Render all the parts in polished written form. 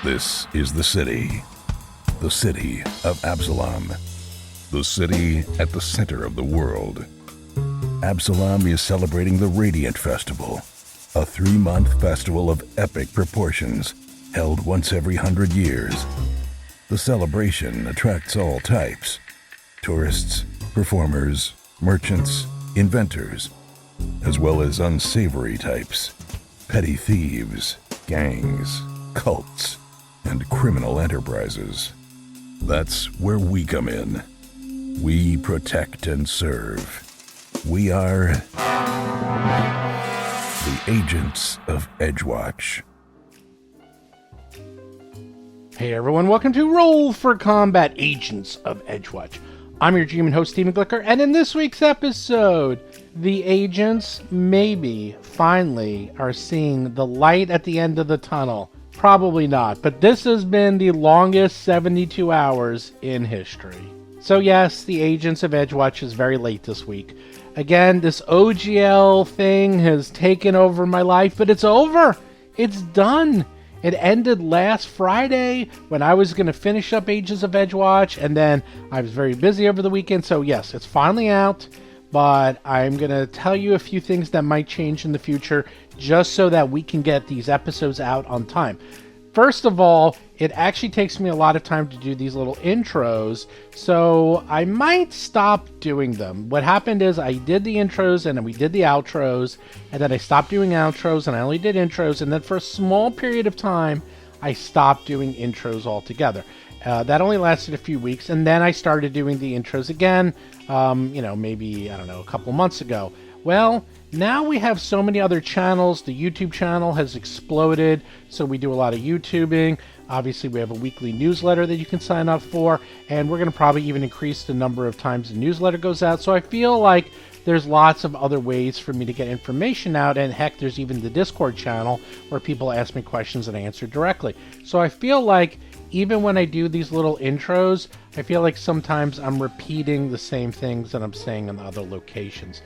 This is the city of Absalom, the city at the center of the world. Absalom is celebrating the Radiant Festival, a 3-month festival of epic proportions held once every 100 years. The celebration attracts all types: tourists, performers, merchants, inventors, as well as unsavory types, petty thieves, gangs, cults, and criminal enterprises. That's where we come in. We protect and serve. We are the Agents of Edgewatch. Hey everyone, welcome to Roll for Combat Agents of Edgewatch. I'm your GM and host, Stephen Glicker, and in this week's episode, the agents maybe finally are seeing the light at the end of the tunnel. Probably not, but this has been the longest 72 hours in history. So yes, the Agents of Edgewatch is very late this week. Again, this OGL thing has taken over my life, but it's over. It's done. It ended last Friday when I was going to finish up Agents of Edgewatch, and then I was very busy over the weekend. So yes, it's finally out, but I'm going to tell you a few things that might change in the future just so that we can get these episodes out on time. First of all, it actually takes me a lot of time to do these little intros, so I might stop doing them. What happened is I did the intros and then we did the outros, and then I stopped doing outros and I only did intros, and then for a small period of time, I stopped doing intros altogether. That only lasted a few weeks, and then I started doing the intros again, maybe, a couple months ago. Well, now we have so many other channels. The YouTube channel has exploded, so we do a lot of YouTubing. Obviously, we have a weekly newsletter that you can sign up for, and we're going to probably even increase the number of times the newsletter goes out. So I feel like there's lots of other ways for me to get information out, and heck, there's even the Discord channel where people ask me questions and I answer directly. So I feel like even when I do these little intros, I feel like sometimes I'm repeating the same things that I'm saying in other locations.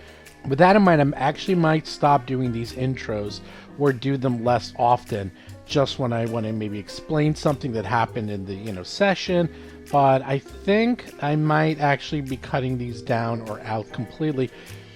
With that in mind, I actually might stop doing these intros or do them less often, just when I want to maybe explain something that happened in the session. But I think I might actually be cutting these down or out completely,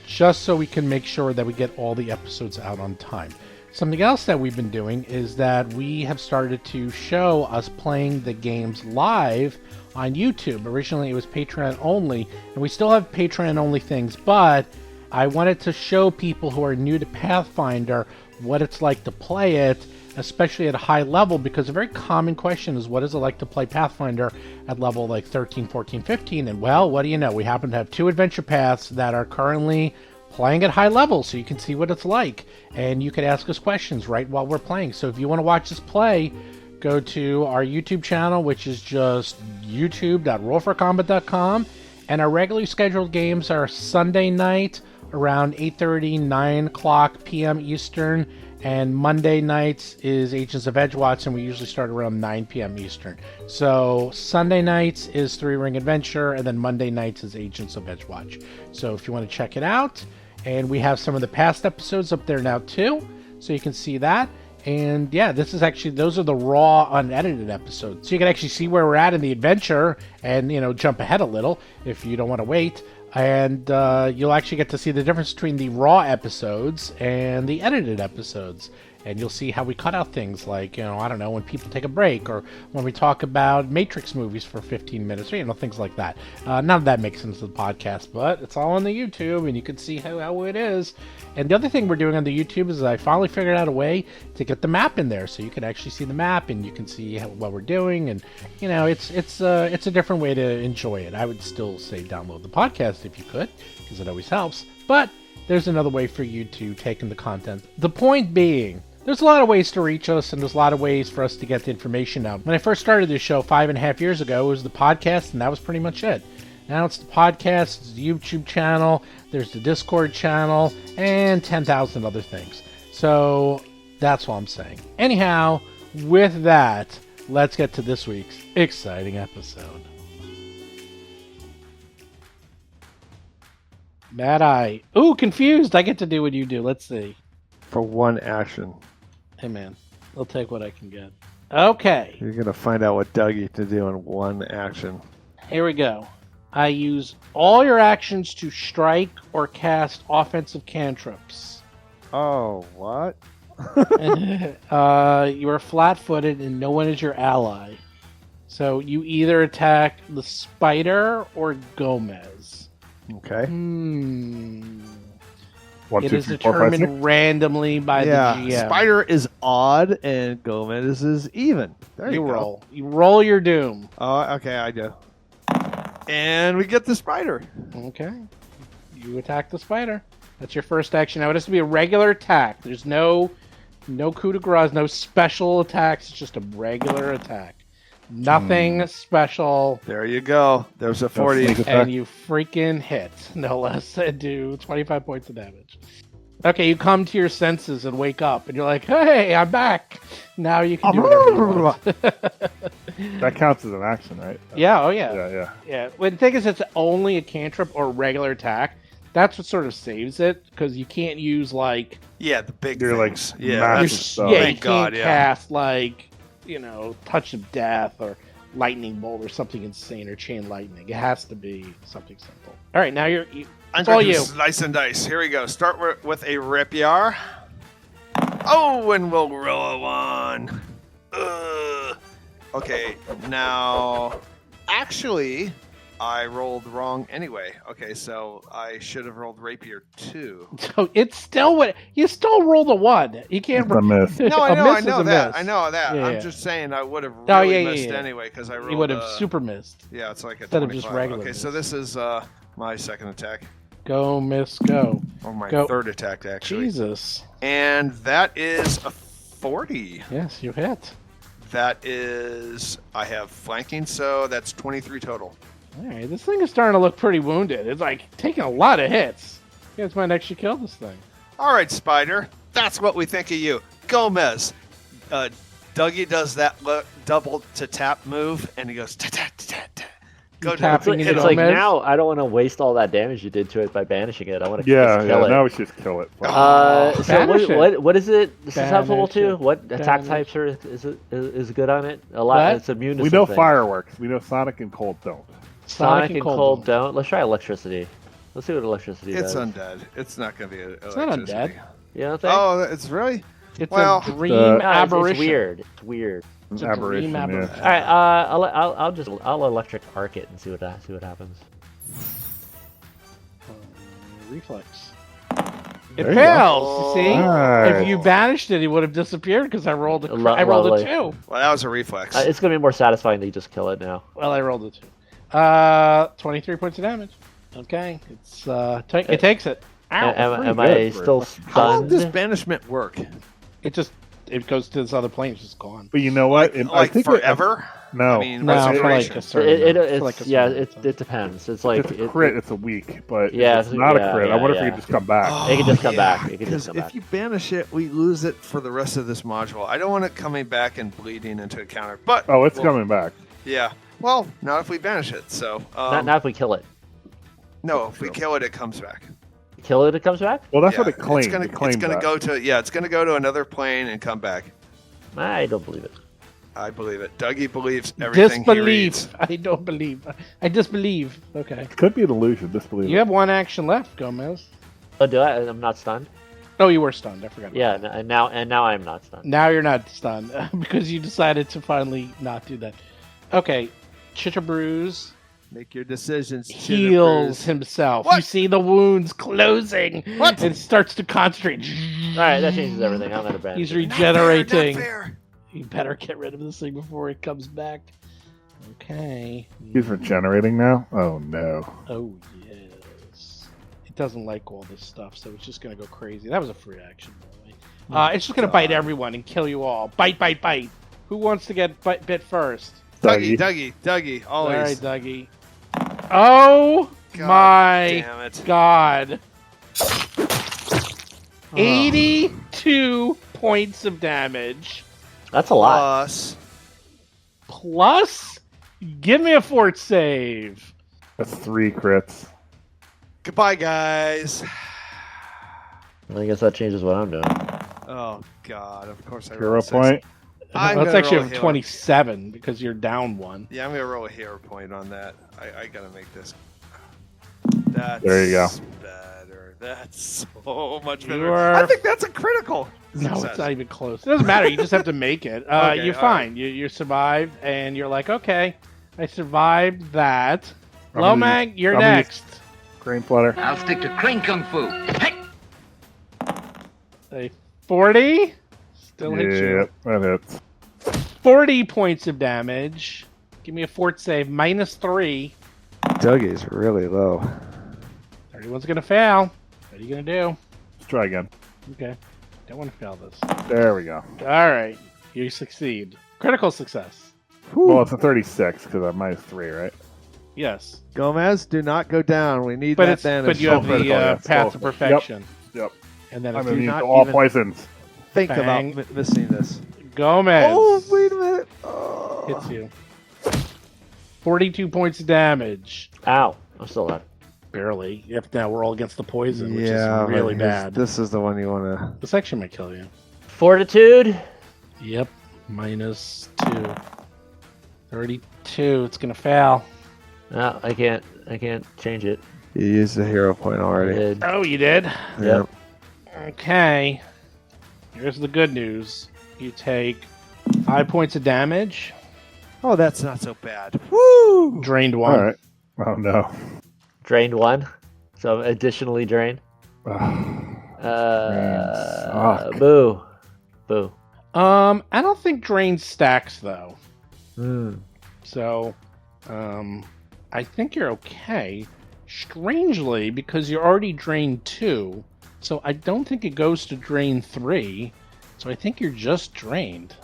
just so we can make sure that we get all the episodes out on time. Something else that we've been doing is that we have started to show us playing the games live on YouTube. Originally it was Patreon only, and we still have Patreon only things, but I wanted to show people who are new to Pathfinder what it's like to play it, especially at a high level, because a very common question is, what is it like to play Pathfinder at level like 13, 14, 15? And well, what do you know? We happen to have 2 adventure paths that are currently playing at high level, so you can see what it's like, and you can ask us questions right while we're playing. So if you want to watch us play, go to our YouTube channel, which is just youtube.rollforcombat.com, and our regularly scheduled games are Sunday night around 8:30, 9 o'clock p.m. Eastern, and Monday nights is Agents of Edgewatch, and we usually start around 9 p.m. Eastern. So Sunday nights is 3 Ring Adventure, and then Monday nights is Agents of Edgewatch. So if you want to check it out, and we have some of the past episodes up there now too, so you can see that. And yeah, those are the raw, unedited episodes. So you can actually see where we're at in the adventure and, jump ahead a little if you don't want to wait. And you'll actually get to see the difference between the raw episodes and the edited episodes. And you'll see how we cut out things like, when people take a break, or when we talk about Matrix movies for 15 minutes, or, things like that. None of that makes sense to the podcast, but it's all on the YouTube, and you can see how it is. And the other thing we're doing on the YouTube is I finally figured out a way to get the map in there, so you can actually see the map, and you can see what we're doing, and, it's a different way to enjoy it. I would still say download the podcast if you could, because it always helps, but there's another way for you to take in the content. The point being, there's a lot of ways to reach us, and there's a lot of ways for us to get the information out. When I first started this show 5.5 years ago, it was the podcast, and that was pretty much it. Now it's the podcast, it's the YouTube channel, there's the Discord channel, and 10,000 other things. So that's what I'm saying. Anyhow, with that, let's get to this week's exciting episode. Mad Eye. Ooh, confused. I get to do what you do. Let's see. For 1 action. Hey, man. I'll take what I can get. Okay, You're gonna find out what Dougie to do in one action. here we go. I use all your actions to strike or cast offensive cantrips. Oh, what? You are flat-footed and no one is your ally. So you either attack the spider or Gomez. Okay. One, It two, is three, four, five, determined six. randomly by the GM. Spider is odd and Gomez is even. There you go. roll. You roll your doom. Oh, okay, I do. And we get the spider. Okay. You attack the spider. That's your first action. Now it has to be a regular attack. There's no coup de grace, no special attacks. It's just a regular attack. Nothing special. There you go. There's a 40. sneak attack. And you freaking hit. No less than do 25 points of damage. Okay, you come to your senses and wake up, and you're like, hey, I'm back. Now you can do whatever you want. That counts as an action, right? Yeah, oh yeah. Yeah. Yeah. Well, the thing is, it's only a cantrip or regular attack. That's what sort of saves it, because you can't use, like... Yeah, the big You're like things. Yeah, massive that's- stuff. Yeah, you Thank can't God, yeah. cast, like, Touch of Death or Lightning Bolt or something insane or Chain Lightning. It has to be something simple. All right, now it's I'm all going to you. slice and dice. Here we go. Start with a Ripiar. Oh, and we'll roll a 1. Okay, now... Actually, I rolled wrong anyway. Okay, so I should have rolled Rapier 2. So it's still what you still rolled a 1. You can't. It's a miss. No, A I miss is know a that. miss. I know that. Yeah, I'm yeah. just saying I would have really Oh, yeah, missed yeah. anyway because I rolled. You would have super missed. Yeah, it's like a instead of 25. just regular Okay, so miss. this is my second attack, Go, miss, go. or my Go. third attack actually, Jesus. and that is a 40. Yes, you hit. That is, I have flanking, so that's 23 total. All right, this thing is starting to look pretty wounded. It's like taking a lot of hits. You guys might actually kill this thing. All right, Spider, that's what we think of you. Gomez. Dougie does that double to tap move, and he goes ta-ta-ta-ta-ta. Go down. tapping into It's like Gomez? now I don't want to waste all that damage you did to it by banishing it. I want to Yeah, just kill it. now we should just kill it. So Banish it. what is it? Susceptible Banish to? it. What attack Banish. types is good on it? A lot. What? It's immune to We know something. fireworks. We know Sonic and Cold don't. Sonic and cold don't. Let's try electricity. Let's see what electricity It's does. undead. It's not going to be It's not undead. You know what I'm saying? Oh, it's really? It's Well, a dream No, aberration. It's weird. It's weird. It's An a dream aberration, yeah. aberration. All right. I'll electric arc it and see what happens. Reflex. There It you fails. You see? Nice. If you banished it, he would have disappeared because I rolled a Lovely. 2. Well, that was a reflex. It's gonna be more satisfying that you just kill it now. Well, I rolled a 2. 23 points of damage. Okay, it's it takes it. Ow! Am pretty I good for- still How does stunned? banishment work? It goes to this other plane. It's just gone. But you know what? I Like think forever? no. I mean, No, what's for the like duration? a certain. for It's like a yeah. certain time. It depends. It's like If it's a crit, it's a week. But Yeah, if it's not yeah, a crit, I yeah, wonder if yeah. it could just come back. It can just come back. It can Because just come if back. you banish it, we lose it for the rest of this module. I don't want it coming back and bleeding into a counter. But Oh, it's well, coming back. Yeah. Well, not if we banish it. So Not if we kill it. no, if we kill it, it comes back. Kill it, it comes back. Well, that's Yeah, what it claimed. It's gonna, It claimed that. go to it's gonna go to another plane and come back. I don't believe it. I believe it. Dougie believes everything he reads. Disbelief. I don't believe. I disbelieve. Okay. Could be an illusion. Disbelieve. You have one action left, Gomez. Oh, do I? I'm not stunned. Oh, you were stunned. I forgot. Yeah, and now I'm not stunned. Now you're not stunned because you decided to finally not do that. Okay, Chitterbrews Make your decisions. heals Chitterbrews. himself. What? You see the wounds closing. What? And starts to concentrate. All right, that changes everything. I'm gonna banish He's it. regenerating. Not fair. You better get rid of this thing before it comes back. Okay. He's regenerating now. Oh no. Oh, yes. It doesn't like all this stuff, so it's just going to go crazy. That was a free action, by the way. It's just going to bite everyone and kill you all. Bite, bite, bite. Who wants to get bit first? Dougie, All right, always. Dougie. Oh, God my damn it. God. 82 points of damage. That's a lot. Plus, give me a fort save. That's 3 crits. Goodbye, guys. I guess that changes what I'm doing. Oh God! Of course I Hero rolled 6. point. I'm Well, it's gonna actually roll a a hero. 27 because you're down 1. Yeah, I'm gonna roll a hero point on that. I gotta make this. That's There you go. better. That's so much You better. are- I think that's a critical. No, success. it's not even close. It doesn't matter. You just have to make it. Okay, you're all fine. You survived, and you're like, okay, I survived that. I'm gonna Lomang, you're I'm gonna next. Crane flutter. I'll stick to crane kung fu. Hey! A 40 still hits you. Yep, that hits. 40 points of damage. Give me a fort save, -3. Dougie's really low. 31's gonna fail. What are you gonna do? Let's try again. Okay, don't want to fail this. There we go. All right, you succeed. Critical success. Well, it's a 36 because I'm -3, right? Yes, Gomez, do not go down. We need but that it's damage. but you have critical, the yeah, path so- to perfection. Yep. And then I'm if immune you to not all even- poisons. Think Bang. about missing this. Gomez Oh, wait a minute. Oh. hits you. 42 points of damage. Ow. I'm still alive. Barely. If now we're all against the poison, which Yeah, is really but bad. This is the one you want to. This actually might kill you. Fortitude. Yep. -2. 32. It's gonna fail. No, I can't change it. You used the hero point I already. did. Oh, you did? Yep. Okay. Here's the good news. You take 5 points of damage. Oh, that's Not so bad. Woo! Drained 1. All right. Oh no. Drained 1. So additionally drained. Suck. Boo. Boo. I don't think drained stacks though. Hmm. So, I think you're okay. Strangely, because you're already drained 2, so I don't think it goes to drain 3. So I think you're just drained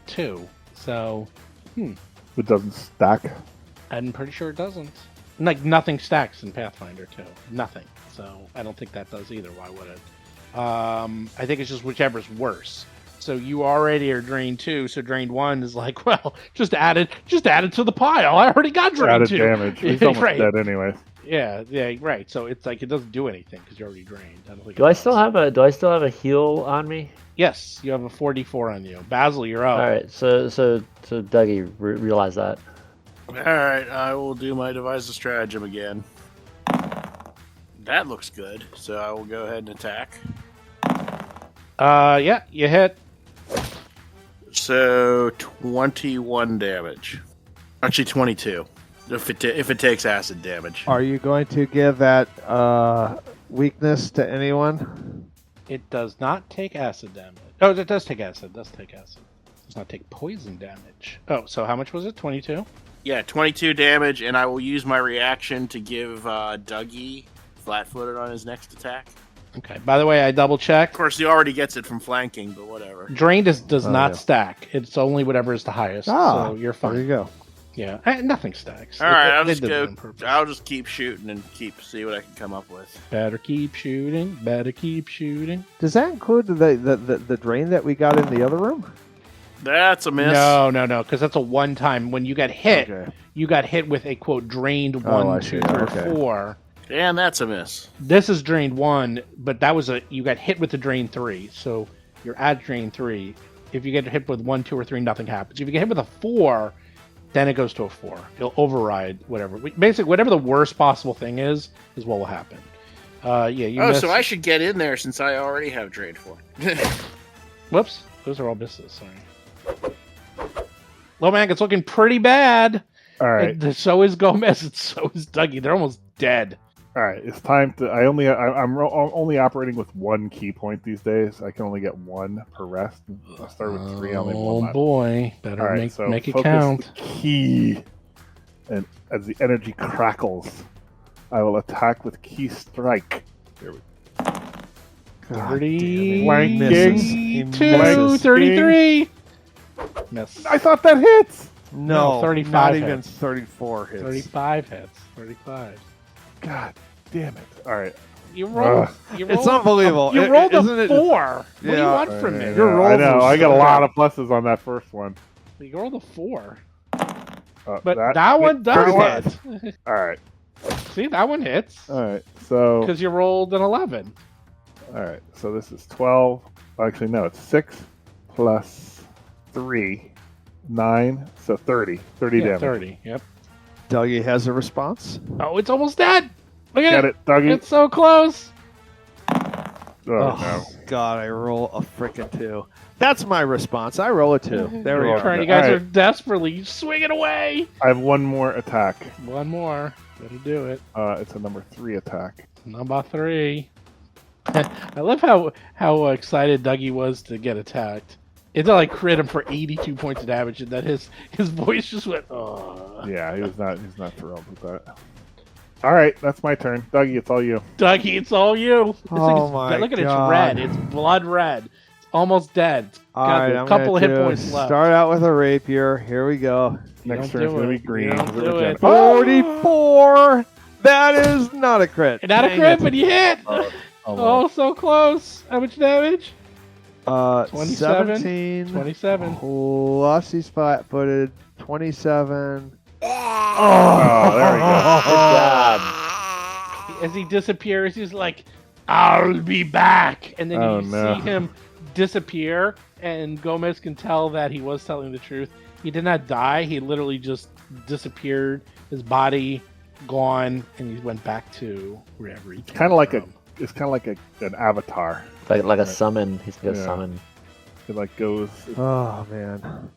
2. So, It doesn't stack. I'm pretty sure it doesn't. Like nothing stacks in Pathfinder 2. Nothing. So I don't think that does either. Why would it? I think it's just whichever's worse. So you already are drained 2, so drained 1 is like, well, just add it to the pile. I already got drained Added 2. damage. He's almost Right. dead anyways. Yeah, right. So it's like it doesn't do anything because you're already drained. I don't think Do it I does. still have a heal on me? Yes, you have a 44 on you. Basil, you're up. All right. So Dougie, realize that. Alright, I will do my devise a stratagem again. That looks good, so I will go ahead and attack. Yeah, you hit. So 21 damage. Actually 22. If it takes acid damage. Are you going to give that weakness to anyone? It does not take acid damage. Oh, it does take acid. It does take acid. It does not take poison damage. Oh, so how much was it? 22? Yeah, 22 damage, and I will use my reaction to give Dougie flat-footed on his next attack. Okay. By the way, I double Of checked. course, he already gets it from flanking, but whatever. Drained does not yeah. stack. It's only whatever is the highest. Ah, so you're There you fine. go. Yeah, nothing stacks. All right, I'll They just did it go. on purpose. I'll just keep shooting and see what I can come up with. Better keep shooting. Better keep shooting. Does that include the drain that we got in the other room? That's a miss. No, because that's a one-time. When you got hit, Okay. you got hit with a quote drained Oh, I 1, see. 2, 3, Okay. 4. And that's a miss. This is drained 1, but that was you got hit with the drain 3, so you're at drain 3. If you get hit with 1, 2, or 3, nothing happens. If you get hit with a 4, then it goes to a 4. It'll override whatever. Basically, whatever the worst possible thing is what will happen. Yeah, you missed. So I should get in there since I already have drained 4. Whoops, those are all misses. Sorry. Lomang, it's looking pretty bad. All right. And so is Gomez, and so is Dougie. They're almost dead. All right. It's time to. I'm only operating with 1 key point these days. I can only get 1 per rest. I started with 3. I only have 1 Oh left. boy, better All right. So make it focus count. the key, and as the energy crackles, I will attack with key strike. There we go. God 30, Flanking. He 32, misses. 33. Miss. I thought that hits. No, 35 not even hits. 34 hits. 35 hits. 35. God damn it! All right. You rolled. It's unbelievable. You rolled Isn't a it- 4. What do you Yeah. want from me? Your rolls I know. were I got a so lot bad. of pluses on that first one. You rolled a 4. But That one does one- hit. All right. See, that one hits. All right. So. Because you rolled an 11. All right. So this is 12. Actually, no. It's 6 plus 3, 9, so 30. 30 Yeah, damage. 30. Yep. Dougie has a response. Oh, it's almost dead. Look at Get it, Dougie. It's so close. Oh, no. God, I roll a frickin' 2. That's my response. I roll a 2. There we You're go. You guys All are right. desperately swinging away. I have one more attack. One more. That'll do it. It's a number 3 attack. Number 3. I love how excited Dougie was to get attacked. It like crit him for 82 points of damage, and then his voice just went, oh. Yeah, he's not thrilled with that. All right, that's my turn. Dougie, it's all you. Dougie, it's all you. This Oh thing is, my look at it, God. it's red. It's blood red. It's almost dead. It's All got right, a I'm couple gonna hit do- points left. Start out with a rapier. Here we go. You Next don't turn's do going to it. be green. You don't 'cause do of it. Jen. 44! That is not a crit. Not a Dang crit, it. but you hit. Oh, so close. How much damage? 27. 17. 27. Plus he's flat-footed. 27. Oh, there we go. Good job. As he disappears, he's like, I'll be back. And then Oh, you no. see him disappear, and Gomez can tell that he was telling the truth. He did not die. He literally just disappeared. His body gone, and he went back to wherever he came Kind of like from. it's kind of like an avatar. Like a summon. He's gonna Yeah. summon. It like goes. Oh, man.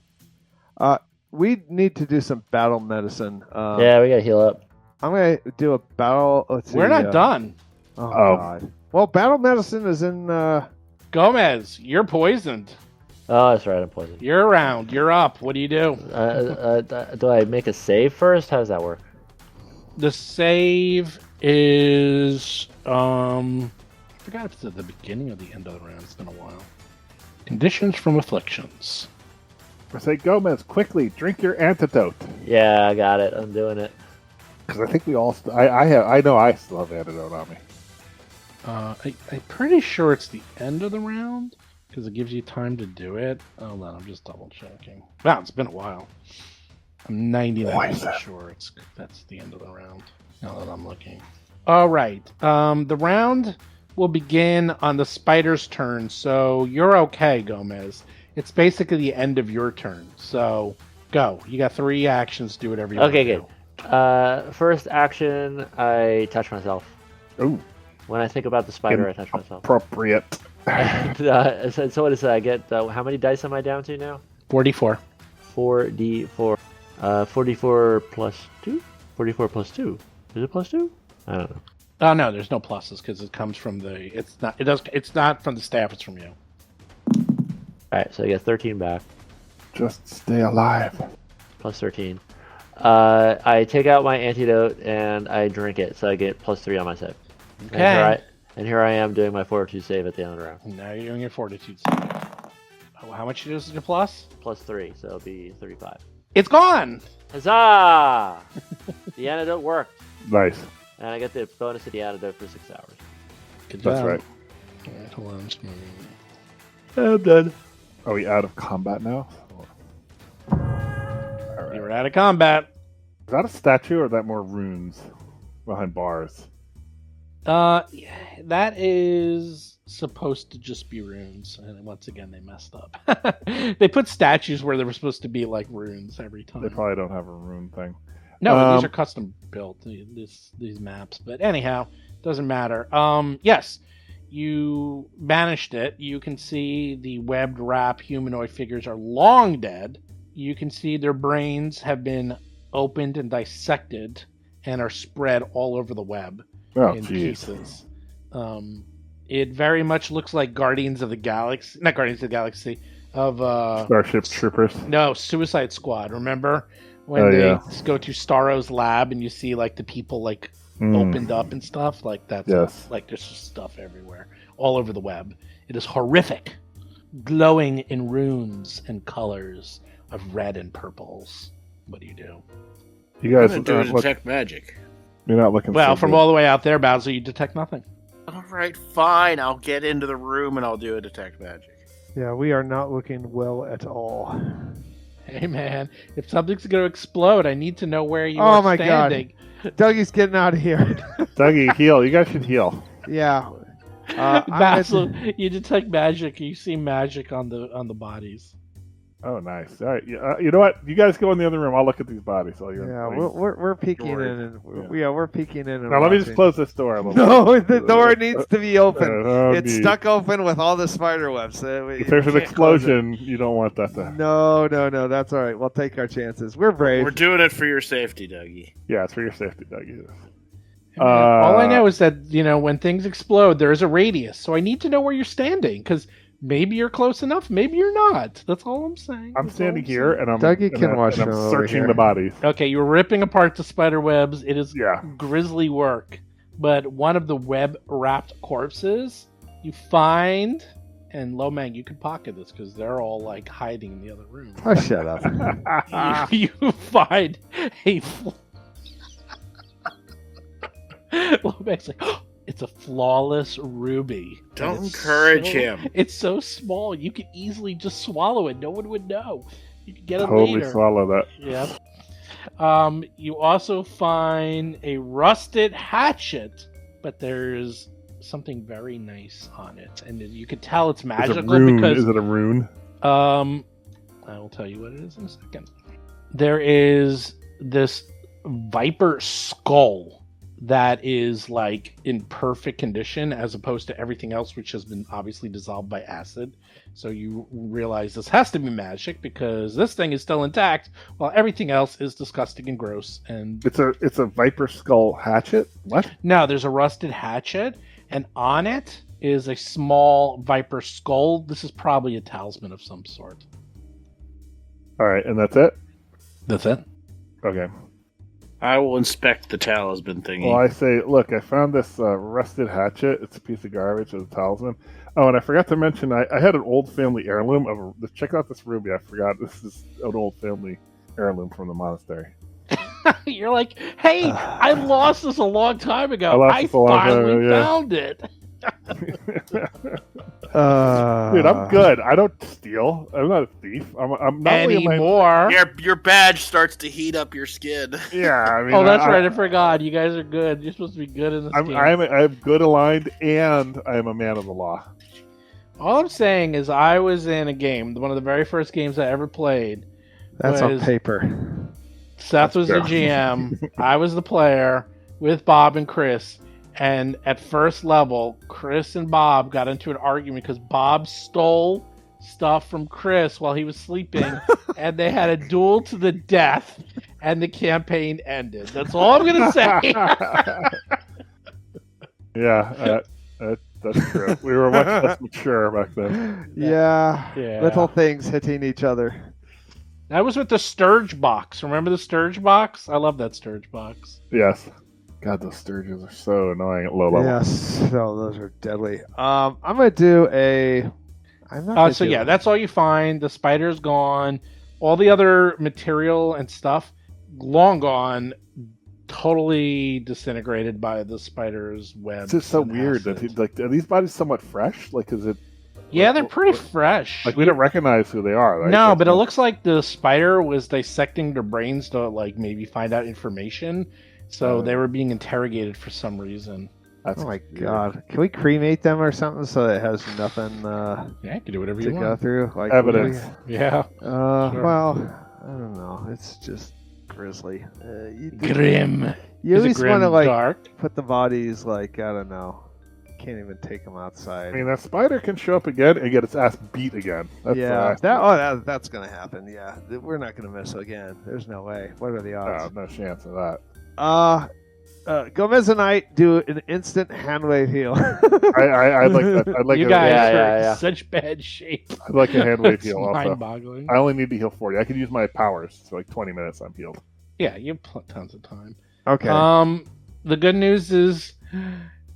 We need to do some battle medicine. Yeah, we gotta heal up. I'm going to do a battle. Let's see, We're not done. Oh, Oh. God. Well, battle medicine is in... Gomez, you're poisoned. Oh, that's right. I'm poisoned. You're around. You're up. What do you do? Do I make a save first? How does that work? The save is I forgot if it's at the beginning or the end of the round. It's been a while. Conditions from afflictions. I say, Gomez, quickly drink your antidote. Yeah, I got it. I'm doing it. Because I think we all. I know I still have antidote on me. I'm pretty sure it's the end of the round because it gives you time to do it. Hold on, I'm just double checking. Wow, it's been a while. I'm 99% sure that's the end of the round. Now that I'm looking. All right. The round will begin on the spider's turn, so you're okay, Gomez. It's basically the end of your turn. So go. You got 3 actions. Do whatever you want. Okay, to good. First action, I touch myself. Ooh, When I think about the spider, I touch myself. appropriate. So what is that? I get how many dice am I down to now? 44. 4d4. 44 plus 2. 44 plus 2. Is it plus 2? I don't know. Oh no, there's no pluses because it comes from the. It's not from the staff. It's from you. All right, so I get 13 back. Just stay alive. Plus 13. I take out my antidote and I drink it, so I get plus 3 on my save. Okay. And here I am doing my fortitude save at the end of the round. Now you're doing your fortitude save. Oh, how much is your plus? Plus 3, so it'll be 35. It's gone. Huzzah! The antidote worked. Nice. And I get the bonus of the antidote for 6 hours. Good That's job. right. All right, hold on. I'm done. Are we out of combat now? All right. You're out of combat. Is that a statue or is that more runes behind bars? That is supposed to just be runes, and once again they messed up. They put statues where they were supposed to be like runes every time. They probably don't have a rune thing. No, these are custom built. These maps, but anyhow, doesn't matter. Yes, you banished it. You can see the webbed wrap humanoid figures are long dead. You can see their brains have been opened and dissected and are spread all over the web Oh, in jeez. pieces. It very much looks like Guardians of the Galaxy, not Guardians of the Galaxy, of Starship Troopers. no, Suicide Squad. Remember when Oh, they yeah. go to Starro's lab and you see like the people like opened up and stuff like that? Yes. Like there's just stuff everywhere, all over the web. It is horrific, glowing in runes and colors of red and purples. What do you do? You I'm guys gonna do aren't look, detect magic. you're not looking Well, so from good. all the way out there, Bowser, you detect nothing. All right, fine. I'll get into the room and I'll do a detect magic. Yeah, we are not looking well at all. Hey man, if something's going to explode, I need to know where you Oh are my God. standing. Dougie's getting out of here. Dougie, heal. You guys should heal. Yeah. I'm Basil, you detect magic. You see magic on the bodies. Oh, nice. All right. You know what? You guys go in the other room. I'll look at these bodies while you're. Yeah, while we're peeking in, worried. and we're peeking in. And Now let me just watching. close this door a little. No, the door needs to be open. No It's need. stuck open with all the spider webs. If there's an explosion, you don't want that to. No, that's all right. We'll take our chances. We're brave. We're doing it for your safety, Dougie. Yeah, it's for your safety, Dougie. All I know is that, when things explode, there is a radius. So I need to know where you're standing, because maybe you're close enough, maybe you're not. That's all I'm saying. I'm standing here, and I'm Dougie can watch and I'm from over searching here. the bodies. Okay, you're ripping apart the spider webs. It is Yeah. grisly work. But one of the web-wrapped corpses you find, and Lomang, you can pocket this because they're all like hiding in the other room. Oh, shut up. You find a. Lomang's like, oh, it's a flawless ruby. Don't And it's encourage so- him. It's so small, you could easily just swallow it. No one would know. You could get it Totally later. swallow that. Yep. You also find a rusted hatchet, but there's something very nice on it, and you can tell it's Is it magical rune? because Is it a rune? I will tell you what it is in a second. There is this viper skull that is like in perfect condition, as opposed to everything else, which has been obviously dissolved by acid. So you realize this has to be magic because this thing is still intact, while everything else is disgusting and gross. And It's a viper skull hatchet. What? now there's a rusted hatchet, and on it is a small viper skull. This is probably a talisman of some sort. All right, and that's it. That's it. Okay. I will inspect the talisman thingy. Well, I say, look, I found this rusted hatchet. It's a piece of garbage as a talisman. Oh, and I forgot to mention, I had an old family heirloom. Check out this ruby. I forgot. This is an old family heirloom from the monastery. You're like, hey, I lost this a long time ago. I lost I this a long time finally ago, yeah. found it. Dude, I'm good. I don't steal. I'm not a thief. I'm not only am I- Anymore. Your badge starts to heat up your skin. Yeah, I mean. Oh, that's I, right. I forgot. You guys are good. You're supposed to be good in this game. I'm good aligned, and I am a man of the law. All I'm saying is I was in a game, one of the very first games I ever played. That's on was- paper. Seth was the fair. GM. I was the player with Bob and Chris. And at first level, Chris and Bob got into an argument because Bob stole stuff from Chris while he was sleeping, and they had a duel to the death, and the campaign ended. That's all I'm gonna say. Yeah, that's true. We were much less mature back then. Yeah. Yeah. Little things hitting each other. That was with the Sturge box. Remember the Sturge box? I love that Sturge box. Yes. God, those sturges are so annoying at low level. Yes. No, those are deadly. I'm gonna do a. I'm not. Gonna So do yeah, it. that's all you find. The spider's gone. All the other material and stuff, long gone. Totally disintegrated by the spider's web. It's just so and weird that acid. are these bodies somewhat fresh? Like, is it Yeah, they're pretty fresh. like we don't recognize who they are? Right? No, Like, but it looks like the spider was dissecting their brains to like maybe find out information. So Oh. they were being interrogated for some reason. that's Oh my weird. god! Can we cremate them or something so it has nothing Yeah, you can do whatever to you go want. through? Like Evidence. Yeah. Sure. Well, I don't know. It's just grisly. Grim. You Is at it least grim want to like dark? put the bodies like I don't know. Can't even take them outside. I mean, that spider can show up again and get its ass beat again. That's yeah, the that's gonna happen. Yeah, we're not gonna miss again. There's no way. What are the odds? no chance of that. Gomez and I do an instant hand wave heal. I'd like that. I'd like You a, guys Yeah, are yeah, in yeah. such bad shape. I'd like a hand wave It's heal also. mind-boggling. I only need to heal 40. I could use my powers. So like 20 minutes, I'm healed. Yeah, you have tons of time. Okay. The good news is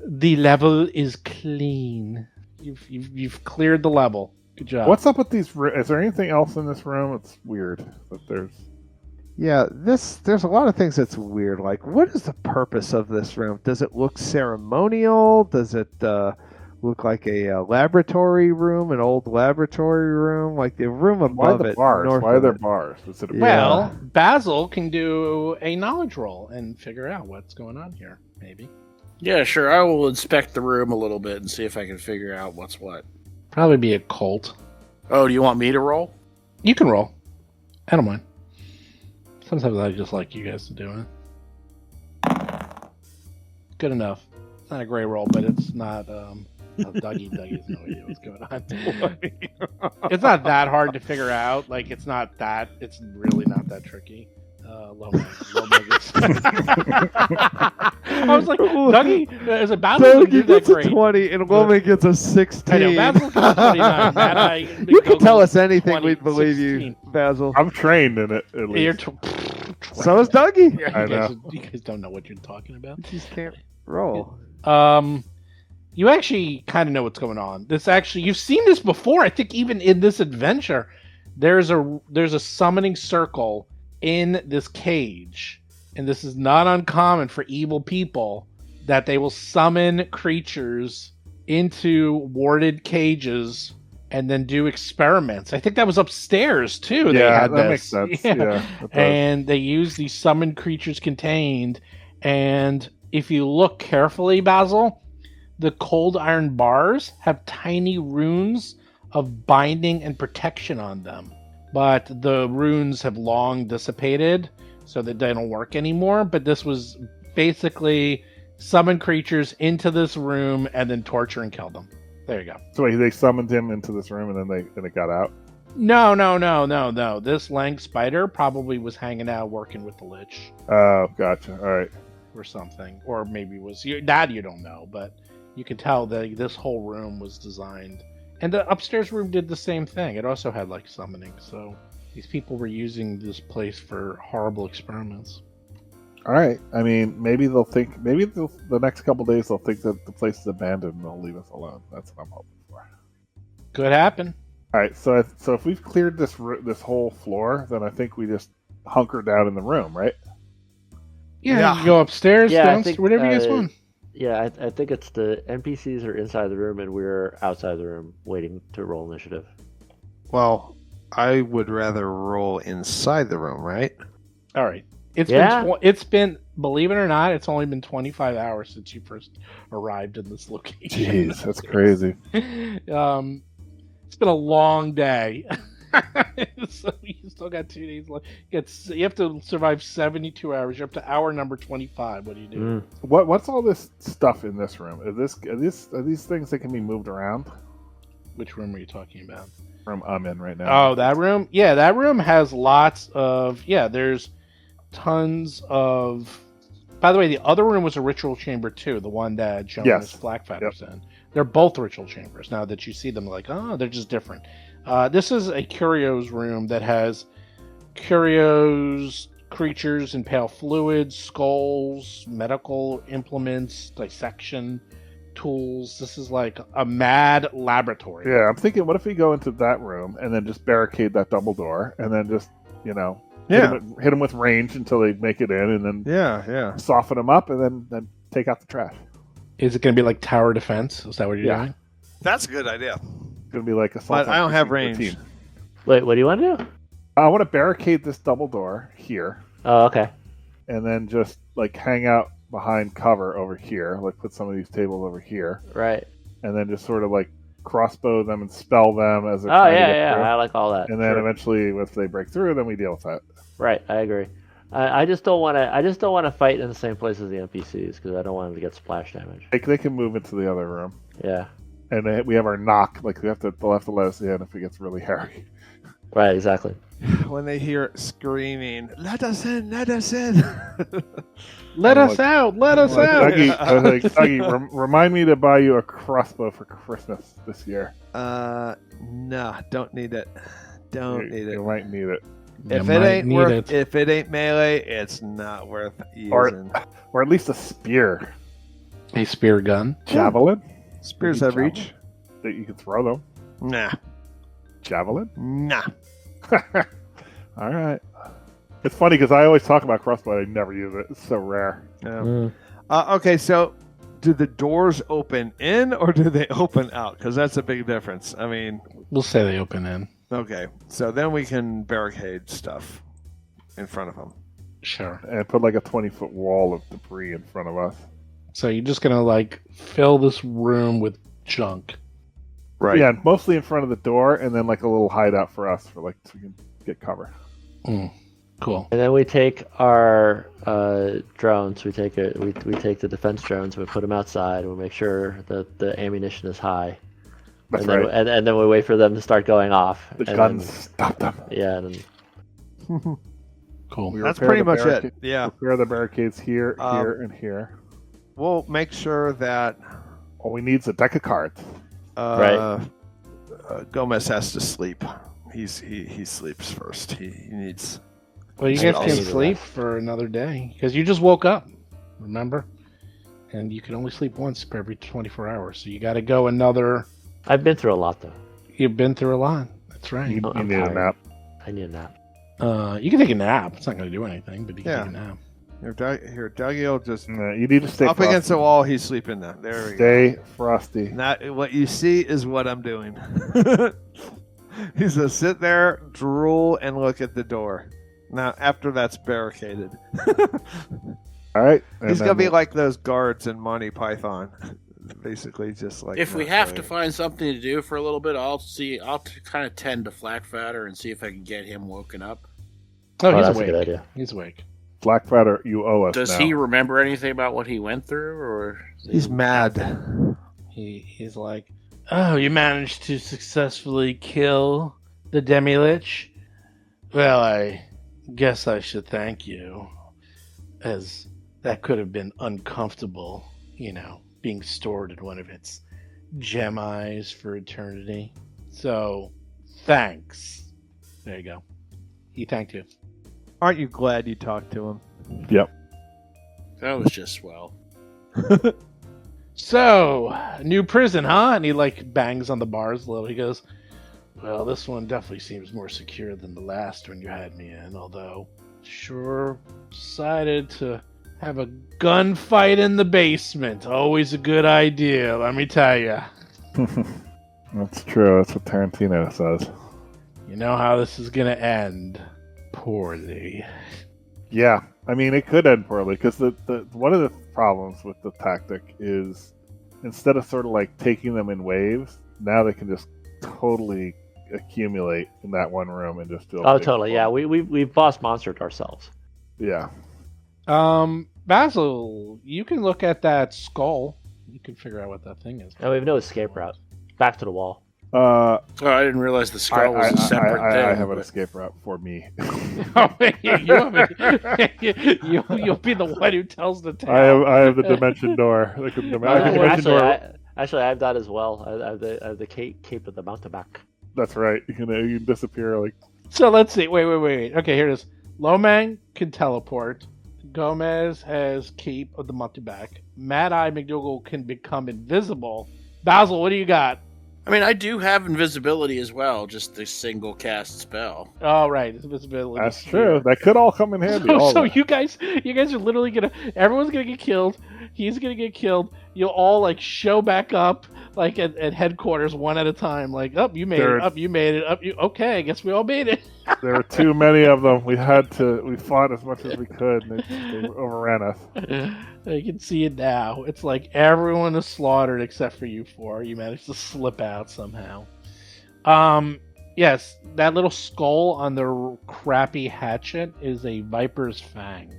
the level is clean. You've cleared the level. Good job. What's up with these? Is there anything else in this room? It's weird that there's. Yeah, there's a lot of things that's weird. Like, what is the purpose of this room? Does it look ceremonial? Does it look like a laboratory room, an old laboratory room? Like the room Why above the it. bars? north Why are of there it. bars? Is it a Yeah. Well, Basil can do a knowledge roll and figure out what's going on here. Maybe. Yeah, sure. I will inspect the room a little bit and see if I can figure out what's what. Probably be a cult. Oh, do you want me to roll? You can roll. I don't mind. Sometimes I just like you guys to do it. Good enough. It's not a great roll, but it's not. Dougie has no idea what's going on. It's not that hard to figure out. Like, it's really not that tricky. Low mag I was like, Dougie, as a Basil, Dougie gets a 20 and Loman gets a 16. I know, Basil gets 29. You can tell us anything, we'd believe 16. you, Basil. I'm trained in it, at You're least. So is Dougie. I know. You guys don't know what you're talking about. You just can't roll. You actually kind of know what's going on. You've seen this before. I think even in this adventure, there's a summoning circle in this cage, and this is not uncommon for evil people that they will summon creatures into warded cages and then do experiments. I think that was upstairs too. They had that this. makes sense. Yeah. Yeah, And they use these summoned creatures contained, and if you look carefully, Basil, the cold iron bars have tiny runes of binding and protection on them. But the runes have long dissipated, so that they don't work anymore. But this was basically summon creatures into this room and then torture and kill them. There you go. So wait, they summoned him into this room and then it got out? No. This lang spider probably was hanging out working with the Lich Oh, gotcha. All right. or something. Or maybe it was that you don't know, but you can tell that this whole room was designed. And the upstairs room did the same thing. It also had like summoning. So these people were using this place for horrible experiments. All right. I mean, maybe the next couple days they'll think that the place is abandoned and they'll leave us alone. That's what I'm hoping for. Could happen. All right. So if we've cleared this whole floor, then I think we just hunker down in the room, right? Yeah. You go upstairs, Yeah, I downstairs, think, whatever you guys want. Yeah, I think it's the NPCs are inside the room and we're outside the room waiting to roll initiative. Well, I would rather roll inside the room, right? All right. Yeah. It's been, believe it or not, it's only been 25 hours since you first arrived in this location. Jeez, that's crazy. It's been a long day. So you still got 2 days left. You have to survive 72 hours. You're up to hour number 25. What do you do? What's all this stuff in this room? Are these things that can be moved around? Which room are you talking about? Room I'm in right now. Oh, that room? Yeah, that room has lots of... Yeah, there's tons of... By the way, the other room was a ritual chamber too, the one that Jonas Blackfeather's in. They're both ritual chambers. Now that you see them, like, oh, they're just different. This is a curios room that has curios, creatures, impale fluids, skulls, medical implements, dissection tools. This is like a mad laboratory. Yeah, I'm thinking, what if we go into that room and then just barricade that double door and then just, hit them with range until they make it in, and then soften them up and then take out the trash. Is it going to be like tower defense? Is that what you're doing? That's a good idea. It's going to be like a But I don't have range. routine. Wait, what do you want to do? I want to barricade this double door here, Oh, okay. and then just like hang out behind cover over here, like put some of these tables over here, Right. and then just sort of like crossbow them and spell them as they're Oh, trying to yeah, get yeah. through. I like all that. And then Sure. eventually, if they break through, then we deal with that. Right, I agree. I just don't want to. I just don't want to fight in the same place as the NPCs because I don't want them to get splash damage. They can move into the other room, Yeah. and we have our knock. Like they'll have to let us in if it gets really hairy. Right. Exactly. When they hear screaming, "Let us in! Let us in!" Let us out! Let us out! Dougie, remind me to buy you a crossbow for Christmas this year. No, don't need it. Don't need it. You might need it, If it ain't melee, it's not worth using. or at least a spear, A spear gun. javelin. Spears Maybe have reach. that you can throw them. Nah. Javelin. Nah. All right. It's funny because I always talk about crossbow. I never use it. It's so rare. Yeah. Okay, so do the doors open in or do they open out? Because that's a big difference. I mean, We'll say they open in. okay, so then we can barricade stuff in front of them. Sure. And put like a 20-foot wall of debris in front of us. So you're just gonna like fill this room with junk. Right. Yeah, mostly in front of the door, and then like a little hideout for us, so we can get cover. Cool. And then we take our drones. We take the defense drones. We put them outside. We make sure that the ammunition is high. That's and then, right. And then we wait for them to start going off. The and guns then, stop them. Yeah. And then, Cool. We That's repair pretty the much it. barricade- Yeah. Repair the barricades here, Um, here, and here. We'll make sure that All we need is a deck of cards. Gomez has to sleep. He sleeps first. He needs. Well, you Yeah, guys I'll can leave it sleep for another day because you just woke up. Remember, and you can only sleep once per every 24 hours. So you got to go another. I've been through a lot though. You've been through a lot. That's right. You I'm need a tired. nap. I need a nap. You can take a nap. It's not going to do anything, but you can Yeah. take a nap. Here, Dougie will just You need to stay up against frosty. the wall. He's sleeping now. There we go. Stay frosty. Not what you see is what I'm doing. He's gonna sit there, drool, and look at the door. Now, after that's barricaded, All right. and he's then gonna be we'll- like those guards in Monty Python, basically just like. If we that. have to find something to do for a little bit, I'll kind of tend to Flackfatter and see if I can get him woken up. Oh, he's that's awake. a good idea. He's awake. Blackfatter, you owe us Does now. he remember anything about what he went through, or He's mad. He's like, oh, you managed to successfully kill the Demi-Lich? Well, I guess I should thank you, as that could have been uncomfortable, being stored in one of its gem eyes for eternity. So, thanks. There you go. He thanked you. Aren't you glad you talked to him? Yep. that was just swell? So, new prison, huh? And he bangs on the bars a little. He goes, well, this one definitely seems more secure than the last one you had me in, although sure decided to have a gunfight in the basement. Always a good idea, let me tell you. That's true. That's what Tarantino says. You know how this is going to end. Poorly. Yeah, I mean, it could end poorly because the one of the problems with the tactic is instead of sort of like taking them in waves, now they can just totally accumulate in that one room and just do. Oh, totally. Yeah, we've boss monstered ourselves. Yeah. Basil, you can look at that skull. You can figure out what that thing is. And we have no escape route. Back to the wall. Oh, I didn't realize the skull was a separate thing. I have an but- escape route for me. Oh, you'll be the one who tells the tale. I have the dimension door. Like the dimension door. Actually, I have that as well. I have the cape of the mountebank. That's right. You can disappear like. So let's see. Wait. Okay, here it is. Lomang can teleport. Gomez has Cape of the Mountebank. Mad Eye McDougal can become invisible. Basil, what do you got? I mean, I do have invisibility as well, just the single cast spell. Oh, right. It's invisibility. That's true. That could all come in handy. So you guys are literally everyone's gonna get killed. He's gonna get killed. You'll all show back up at headquarters one at a time. You made it. Up, you made it. Up, you. Okay, I guess we all made it. There were too many of them. We fought as much as we could, and they overran us. I can see it now. It's like everyone is slaughtered except for you four. You managed to slip out somehow. Yes, that little skull on the crappy hatchet is a Viper's Fang.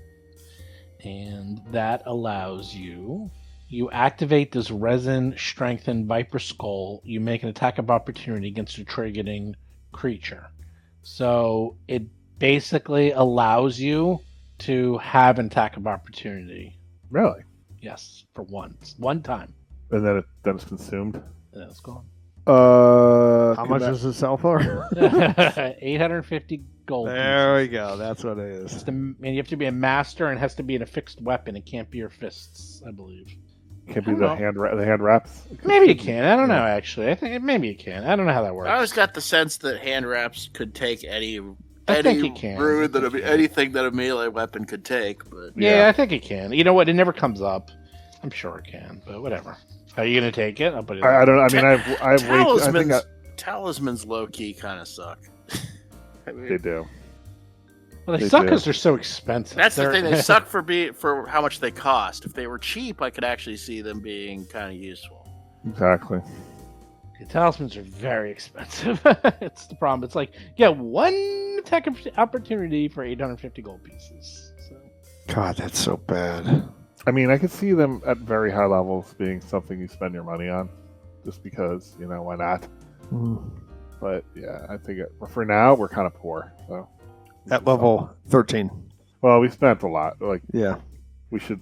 And that allows you activate this resin strengthened Viper Skull. You make an attack of opportunity against a triggering creature. So it basically allows you to have an attack of opportunity. Really? Yes, for one time. And then it's consumed. And then it's gone. How much does it sell for? 850 gold. There we pieces. go. That's what it is. And you have to be a master, and it has to be in a fixed weapon. It can't be your fists, I believe. Can't be I the don't hand wraps. Maybe it can. I don't know. Actually, I think maybe it can. I don't know how that works. I always got the sense that hand wraps could take any I think it can. rude that I think it can. anything that a melee weapon could take. But Yeah, I think it can. You know what? It never comes up. I'm sure it can, but whatever. Are you gonna take it? I'll put it. I don't. I mean, I've waited. I think talismans low key kind of suck. I mean, they do. Well, they They suck do. because they're so expensive. That's the They're- thing. They suck for how much they cost. If they were cheap, I could actually see them being kind of useful. Exactly. The talismans are very expensive. It's the problem. It's like, yeah, one attack opportunity for 850 gold pieces. So. God, that's so bad. I mean, I could see them at very high levels being something you spend your money on, just because, why not? But yeah, I think for now we're kind of poor. So At level 13. well, we spent a lot. Like, Yeah. we should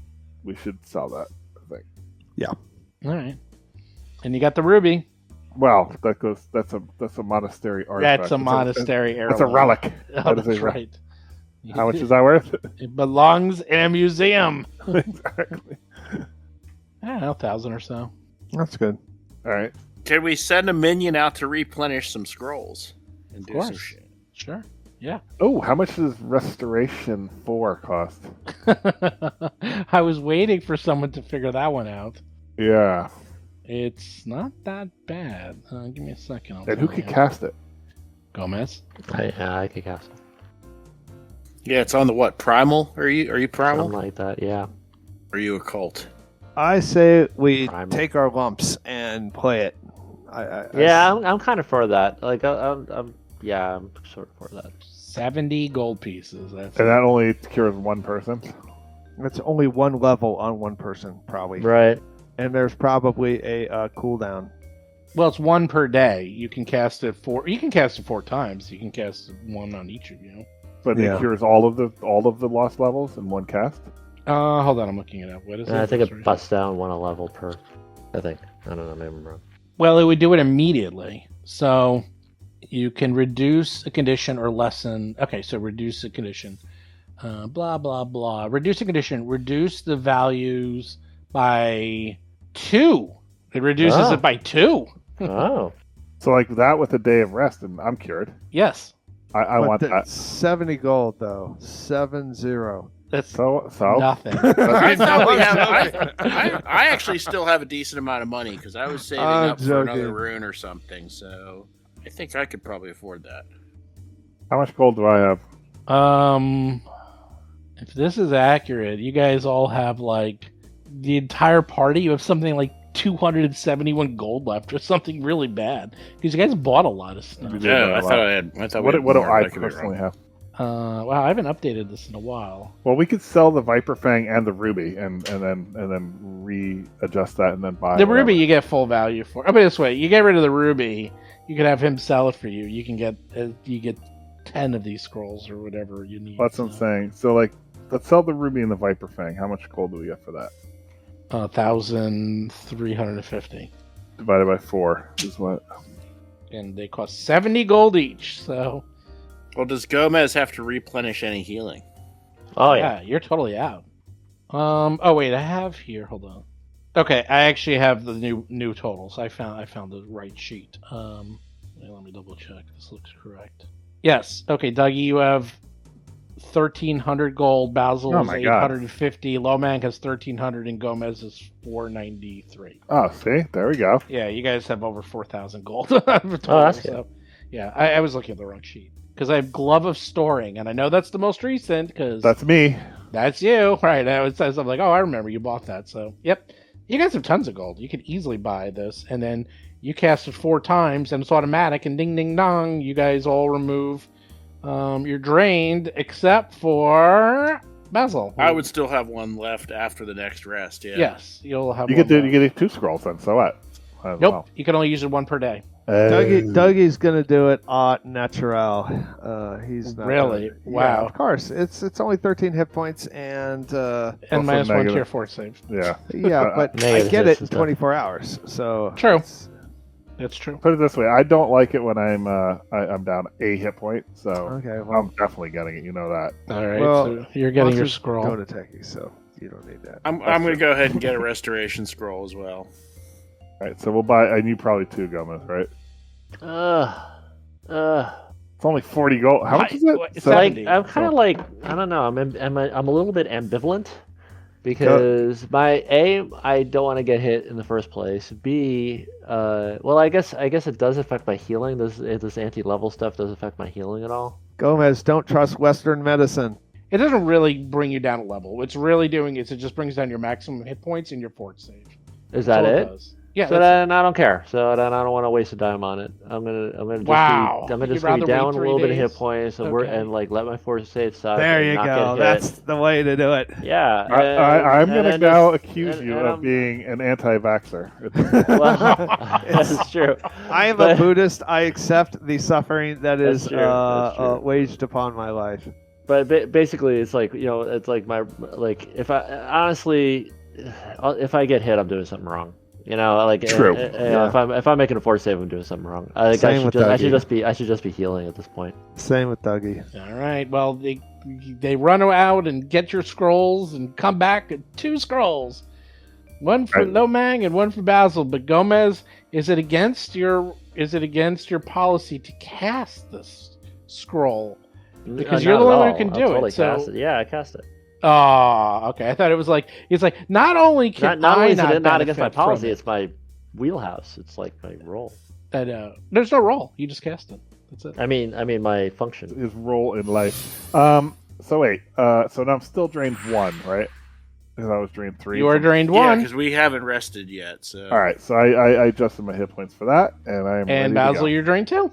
sell that, I think. All right. And you got the ruby. Well, that's a monastery artifact. That's a monastery heirloom. It's a relic. Oh, That is that's a relic. right. How much is that worth? It belongs in a museum. Exactly. I don't know, 1,000 or so. That's good. All right. Can we send a minion out to replenish some scrolls and do some course. shit? Sure. Yeah. Oh, how much does Restoration 4 cost? I was waiting for someone to figure that one out. Yeah. It's not that bad. Give me a second. I'll And who tell could you. cast it? Gomez? I could cast it. Yeah, it's on the what? Primal? Are you primal? Something like that, yeah. Or are you a cult? I say we Primal. take our lumps and play it. Yeah, I'm kind of for that. Like, I'm sort of for that. 70 gold pieces. That's And that only cures one person. It's only one level on one person, probably. Right. And there's probably a cooldown. Well, it's one per day. You can cast it 4 times. You can cast one on each of you. But Yeah. it cures all of the lost levels in one cast. Hold on, I'm looking it up. What is it? I think it busts down one a level per. I think. I don't know. Maybe I'm wrong. Well, it would do it immediately. So you can reduce a condition or lessen. Okay, so reduce a condition. Blah, blah, blah. Reduce a condition. Reduce the values by 2. It reduces it by 2. Oh. So like that with a day of rest, and I'm cured. Yes. I want that. 70 gold, though. 70. That's So nothing. I thought we have. I actually still have a decent amount of money because I was saving I'm up for another joking. rune or something. So I think I could probably afford that. How much gold do I have? If this is accurate, you guys all have like the entire party. You have something like 271 gold left, or something really bad because you guys bought a lot of stuff. did. Yeah, buy a I lot. thought I had. I thought What we do had more, I but could be personally wrong. have? Wow, I haven't updated this in a while. Well, we could sell the Viper Fang and the Ruby, and then readjust that, and then buy The whatever. ruby you get full value for. I mean, this way, you get rid of the ruby, you can have him sell it for you. You can get 10 of these scrolls or whatever you need. That's what I'm saying. So like, let's sell the Ruby and the Viper Fang. How much gold do we get for that? 1,350, Divided by 4 is what? and they cost 70 gold each. So Well, does Gomez have to replenish any healing? Oh yeah. you're totally out. Oh wait, I have here. Hold on. Okay, I actually have the new totals. I found the right sheet. Let me double check. This looks correct. Yes. Okay, Dougie, you have 1,300 gold. Basil Oh is my God. 850. Lomang has 1,300, and Gomez is 493. Oh, see, there we go. Yeah, you guys have over 4,000 gold. Total, that's good. so, yeah, I was looking at the wrong sheet because I have Glove of Storing, and I know that's the most recent because That's me. that's you, right? I'm like, oh, I remember you bought that. So, yep, you guys have tons of gold. You could easily buy this, and then you cast it 4 times, and it's automatic. And ding, ding, dong, you guys all remove. You're drained, except for Basil. I would still have one left after the next rest. Yeah. Yes, you'll have. You one get left. 2 scrolls then. So what? Nope, you can only use it 1 per day. Dougie's gonna do it au natural. He's not Really? gonna- Wow. Yeah, of course. It's only 13 hit points and And Also minus 1 to negative. your fort save. Yeah. yeah, but I Negative get hits it in and stuff. 24 hours. So True. it's- That's true. Put it this way: I don't like it when I'm down a hit point. So Okay, well, I'm definitely getting it. You know that. All right, Well, so you're getting your monsters scroll. Go to techie, so you don't need that. I'm going to go ahead and get a restoration scroll as well. All right. So we'll buy. And you probably 2 Gomez, right? It's only 40 gold. How much is it? It's So- Like 70. I'm kind of like I don't know. I'm a little bit ambivalent because my A, I don't want to get hit in the first place. B, well, I guess it does affect my healing. This anti-level stuff does affect my healing at all. Gomez, don't trust Western medicine. It doesn't really bring you down a level. What's really doing is it just brings down your maximum hit points and your fort save. Is That's that all it? does. Yeah. So then I don't care. So then I don't want to waste a dime on it. I'm gonna Wow. I'm You'd just rather be wait down a 3 little bit of days? hit points and Okay. and like let my force save suck. There and you not go. Get hit. That's the way to do it. Yeah. I'm going to now accuse and- you and of I'm- being an anti-vaxxer. Well, that's true. I am But- a Buddhist. I accept the suffering that is That's true, that's true. waged upon my life. But basically, it's like it's like if I honestly, if I get hit, I'm doing something wrong. True. If I'm making a force save, I'm doing something wrong. I Same with Dougie. I should just be healing at this point. Same with Dougie. All right. Well, they run out and get your scrolls and come back with 2 scrolls. One for Lomang and one for Basil. But Gomez, is it against your policy to cast this scroll? Because you're the Not at one who all. can I'll do totally it. So cast it. Yeah, I cast it. oh, okay. I thought it was like not only can Not only I is it not benefit against my from policy, it, it's my wheelhouse. It's like my role. there's no roll. You just cast it. That's it. I mean my function. His role in life. So wait. So now I'm still drained 1, right? Because I was drained 3. You are drained Yeah, 1, because we haven't rested yet. So. All right. So I adjusted my hit points for that, and I am ready and to Basil, go. you're drained 2,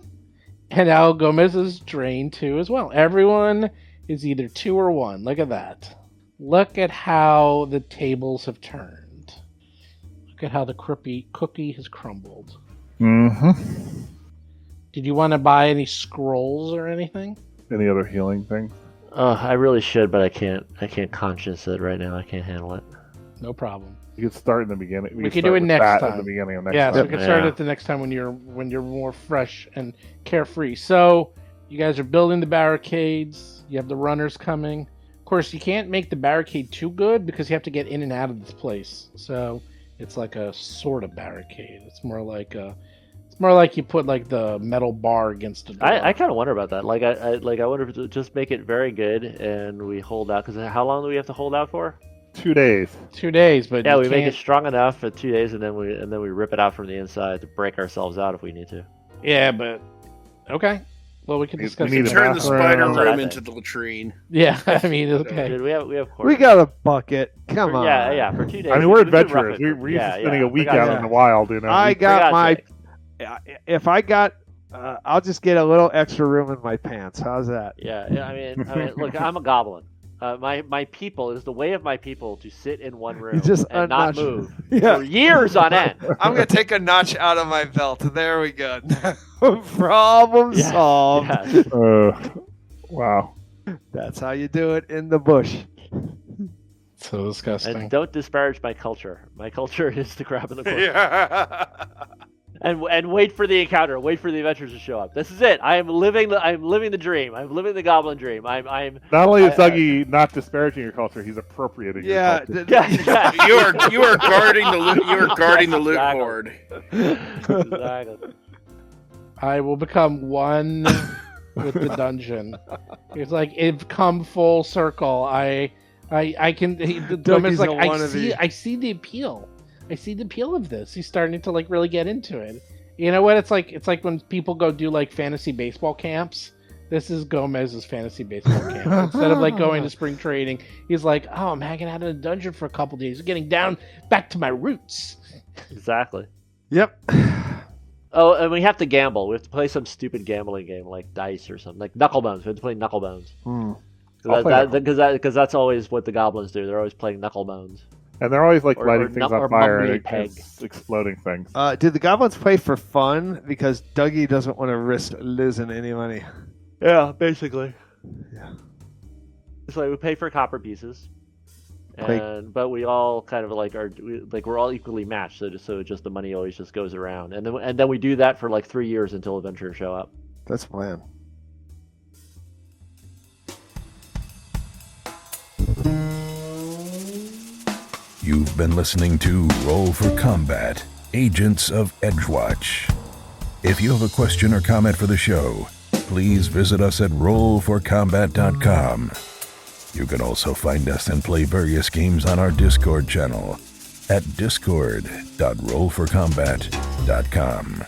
and now Gomez is drained 2 as well. Everyone is either 2 or 1. Look at that. Look at how the tables have turned. Look at how the cookie has crumbled. Mm-hmm. Did you want to buy any scrolls or anything? Any other healing things? I really should, but I can't. I can't conscience it right now. I can't handle it. No problem. You could start in the beginning. We could could start do it with next that time. At the beginning of next Yeah, so we time. can start Yeah. it the next time when you're more fresh and carefree. So you guys are building the barricades. You have the runners coming. Of course, you can't make the barricade too good because you have to get in and out of this place. So it's like a sort of barricade. It's more like you put like the metal bar against a door. I kind of wonder about that. I wonder if just make it very good and we hold out. Because how long do we have to hold out for? 2 days. 2 days, but Yeah, you we make it can't- strong enough for 2 days, and then we rip it out from the inside to break ourselves out if we need to. Yeah, but okay. Well, we can We discuss need it. a Turn the bathroom. spider That's what I room think. into the latrine. Yeah, I mean, okay. Dude, we have We quarters. got a bucket. Come on. Yeah, for 2 days. I mean, we're we can rough adventurers. it. We're used to Yeah, spending yeah. a week For God's out in sake. the wild, you know. I got God's my. sake. If I got, I'll just get a little extra room in my pants. How's that? Yeah, I mean, look, I'm a goblin. My people, it is the way of my people to sit in one room just and not unnotch- move Yeah. for years on end. I'm gonna take a notch out of my belt. There we go. Problem Yeah, solved. yeah. Wow. That's how you do it in the bush. So disgusting. And don't disparage my culture. My culture is to grab in the bush. Yeah. And wait for the encounter. Wait for the adventurers to show up. This is it. I'm living the dream. I'm living the goblin dream. I'm Not only is Dougie not disparaging your culture, he's appropriating Yeah. your culture. yeah. You are guarding the loot. You are guarding the loot Exactly. hoard. Exactly. I will become one with the dungeon. It's like it's come full circle. I can. The Dougie's like a wannabe. I see the appeal. I see the appeal of this. He's starting to like really get into it. You know what? It's like when people go do like fantasy baseball camps. This is Gomez's fantasy baseball camp. Instead of like going to spring training, he's like, "Oh, I'm hanging out in a dungeon for a couple days, getting down back to my roots." Exactly. Yep. Oh, and we have to gamble. We have to play some stupid gambling game like dice or something, like Knucklebones. We have to play Knucklebones. I'll play Because that's always what the goblins do. They're always playing Knucklebones. And they're always like Or- lighting or things nu- on or fire mumbly and peg. exploding things. Did the goblins play for fun? Because Dougie doesn't want to risk losing any money. Yeah, basically. Yeah. It's like we pay for copper pieces, Play- but we all kind of like we're all equally matched. So just the money always just goes around, and then we do that for like 3 years until adventurers show up. That's the plan. You've been listening to Roll for Combat, Agents of Edgewatch. If you have a question or comment for the show, please visit us at rollforcombat.com. You can also find us and play various games on our Discord channel at discord.rollforcombat.com.